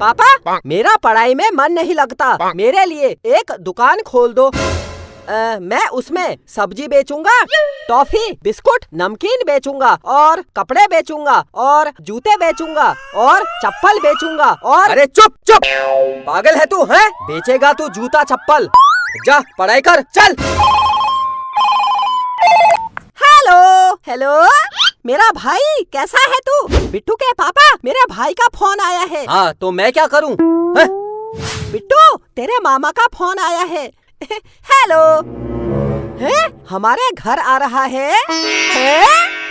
पापा, मेरा पढ़ाई में मन नहीं लगता, मेरे लिए एक दुकान खोल दो। मैं उसमें सब्जी बेचूंगा, टॉफी, बिस्कुट, नमकीन बेचूंगा और कपड़े बेचूंगा और जूते बेचूंगा और चप्पल बेचूंगा और। अरे चुप चुप, पागल है तू? है बेचेगा तू जूता चप्पल? जा पढ़ाई कर, चल। हेलो हेलो, मेरा भाई कैसा है तू? बिट्टू के पापा, मेरे भाई का फोन आया है। हाँ तो मैं क्या करूँ? बिट्टू, तेरे मामा का फोन आया है। हेलो, है हमारे घर आ रहा है?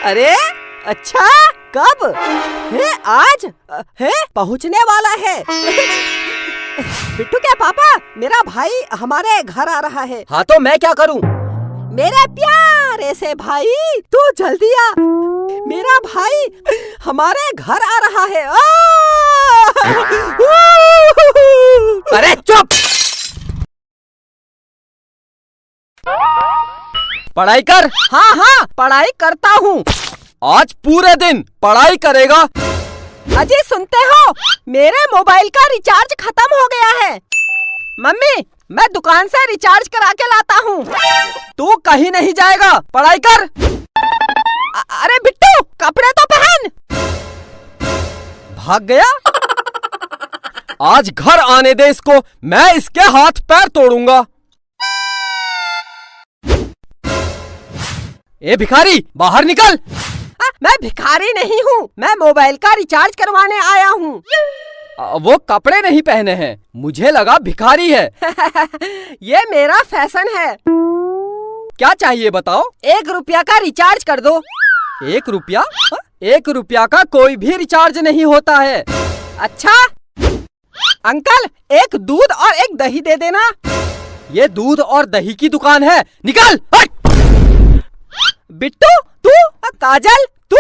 अरे अच्छा, कब है? आज है, पहुँचने वाला है। बिट्टू के पापा, मेरा भाई हमारे घर आ रहा है। हाँ तो मैं क्या करूँ? मेरे प्यारे से भाई, तू जल्दी आ, मेरा भाई हमारे घर आ रहा है। अरे चुप, पढ़ाई कर। हाँ हाँ, पढ़ाई करता हूँ। आज पूरे दिन पढ़ाई करेगा? अजी सुनते हो, मेरे मोबाइल का रिचार्ज खत्म हो गया है। मम्मी, मैं दुकान से रिचार्ज करा के लाता हूँ। तू कहीं नहीं जाएगा, पढ़ाई कर। अरे बिट्टू, कपड़े तो पहन। भाग गया? आज घर आने दे इसको, मैं इसके हाथ पैर तोड़ूंगा। ए भिखारी, बाहर निकल। मैं भिखारी नहीं हूँ, मैं मोबाइल का रिचार्ज करवाने आया हूँ। वो कपड़े नहीं पहने हैं, मुझे लगा भिखारी है। ये मेरा फैशन है। क्या चाहिए बताओ? 1 रुपया का रिचार्ज कर दो। 1 रुपया? 1 रुपया का कोई भी रिचार्ज नहीं होता है। अच्छा अंकल, एक दूध और एक दही दे देना। ये दूध और दही की दुकान है, निकल। बिट्टू, तू? काजल, तू?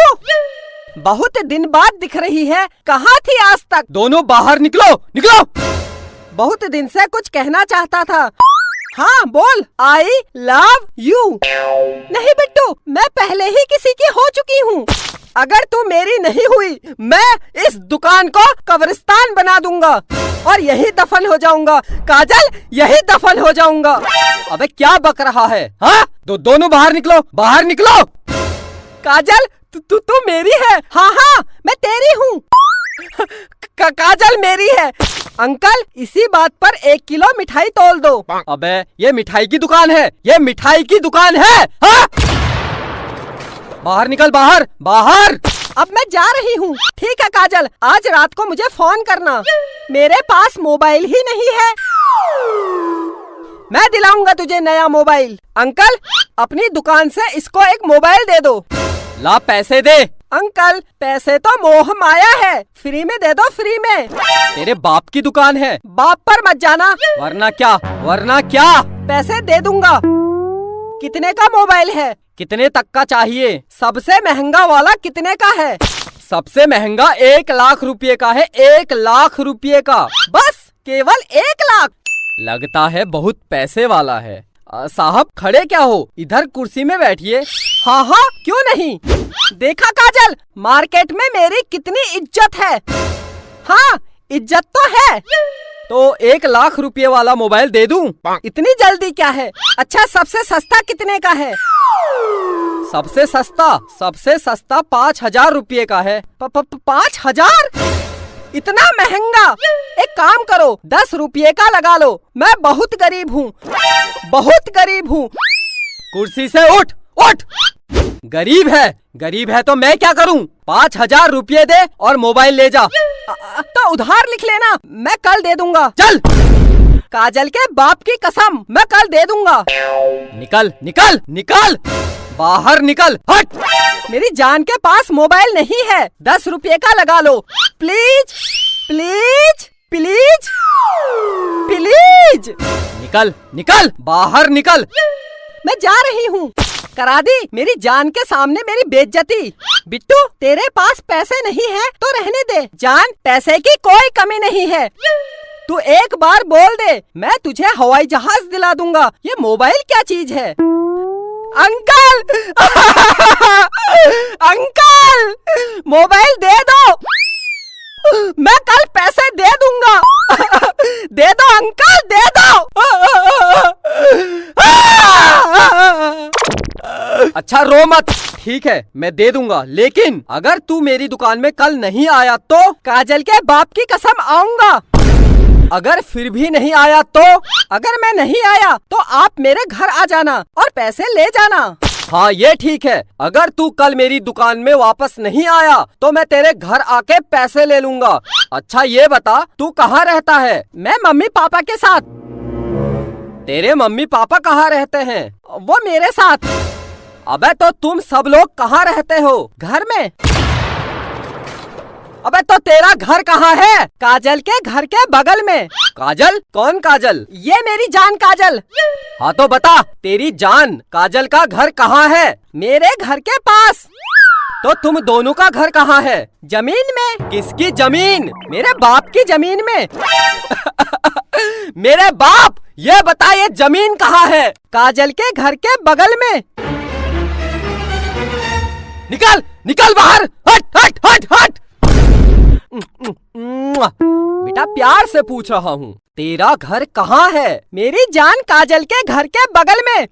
बहुत दिन बाद दिख रही है, कहाँ थी आज तक? दोनों बाहर निकलो, निकलो। बहुत दिन से कुछ कहना चाहता था। हाँ बोल। आई लव यू। नहीं बिट्टू, मैं पहले ही किसी की हो चुकी हूँ। अगर तू मेरी नहीं हुई, मैं इस दुकान को कब्रिस्तान बना दूंगा और यही दफन हो जाऊंगा। काजल, यही दफन हो जाऊंगा। अबे क्या बक रहा है? हाँ, दोनों बाहर निकलो, बाहर निकलो। काजल, तू मेरी है? हाँ हाँ, मैं तेरी हूँ। काजल मेरी है। अंकल, इसी बात पर 1 किलो मिठाई तोल दो। अबे ये मिठाई की दुकान है, ये मिठाई की दुकान है। हाँ? बाहर निकल, बाहर बाहर। अब मैं जा रही हूँ। ठीक है काजल, आज रात को मुझे फोन करना। मेरे पास मोबाइल ही नहीं है। मैं दिलाऊंगा तुझे नया मोबाइल। अंकल, अपनी दुकान से इसको एक मोबाइल दे दो। ला पैसे दे। अंकल, पैसे तो मोह माया है, फ्री में दे दो, फ्री में। तेरे बाप की दुकान है, बाप पर मत जाना। वरना क्या, वरना क्या? पैसे दे दूंगा। कितने का मोबाइल है? कितने तक का चाहिए? सबसे महंगा वाला कितने का है? सबसे महंगा 1 लाख रुपए का है, 1 लाख रुपए का। बस केवल 1 लाख? लगता है बहुत पैसे वाला है। साहब खड़े क्या हो, इधर कुर्सी में बैठिए। हाँ हाँ, क्यों नहीं। देखा काजल, मार्केट में मेरी कितनी इज्जत है। हाँ, इज्जत तो है। तो 1 लाख रुपए वाला मोबाइल दे दूं? इतनी जल्दी क्या है? अच्छा, सबसे सस्ता कितने का है? सबसे सस्ता 5,000 रुपए का है। 5,000? इतना महंगा? एक काम करो, 10 रुपये का लगा लो। मैं बहुत गरीब हूँ, बहुत गरीब हूँ। कुर्सी से उठ, उठ। गरीब है तो मैं क्या करूँ? 5,000 रुपये दे और मोबाइल ले जा। तो उधार लिख लेना, मैं कल दे दूंगा। चल। काजल के बाप की कसम, मैं कल दे दूंगा। निकल निकल निकल, बाहर निकल, हट। मेरी जान के पास मोबाइल नहीं है, 10 रुपये का लगा लो। Please please please please. निकल निकल, बाहर निकल। मैं जा रही हूँ। करा दी मेरी जान के सामने मेरी बेइज्जती। बिट्टू, तेरे पास पैसे नहीं है तो रहने दे। जान, पैसे की कोई कमी नहीं है। तू एक बार बोल दे, मैं तुझे हवाई जहाज दिला दूंगा। ये मोबाइल क्या चीज है? अंकल अंकल, मोबाइल दे दो, मैं कल पैसे दे दूंगा। दे दो अंकल, दे दो। अच्छा रो मत, ठीक है मैं दे दूंगा, लेकिन अगर तू मेरी दुकान में कल नहीं आया तो? काजल के बाप की कसम आऊंगा। अगर फिर भी नहीं आया तो? अगर मैं नहीं आया तो आप मेरे घर आ जाना और पैसे ले जाना। हाँ ये ठीक है, अगर तू कल मेरी दुकान में वापस नहीं आया तो मैं तेरे घर आके पैसे ले लूंगा। अच्छा ये बता तू कहाँ रहता है? मैं मम्मी पापा के साथ। तेरे मम्मी पापा कहाँ रहते हैं? वो मेरे साथ। अबे तो तुम सब लोग कहाँ रहते हो? घर में। अबे तो तेरा घर कहाँ है? काजल के घर के बगल में। काजल? कौन काजल? ये मेरी जान काजल। हाँ तो बता, तेरी जान काजल का घर कहाँ है? मेरे घर के पास। तो तुम दोनों का घर कहाँ है? जमीन में। किसकी जमीन? मेरे बाप की जमीन में। मेरे बाप, ये बता ये जमीन कहाँ है? काजल के घर के बगल में। निकल निकल बाहर, हट हट हट हट। बेटा प्यार से पूछ रहा हूँ, तेरा घर कहाँ है? मेरी जान काजल के घर के बगल में।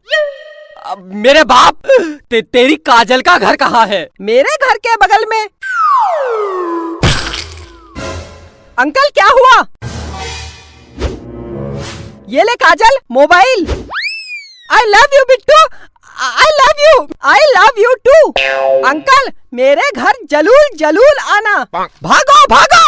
मेरे बाप, तेरी काजल का घर कहाँ है? मेरे घर के बगल में। अंकल क्या हुआ? ये ले Kajal, mobile. I love you Bittu, I love you, I love you too. Uncle मेरे घर जलूल जलूल आना। भागो भागो।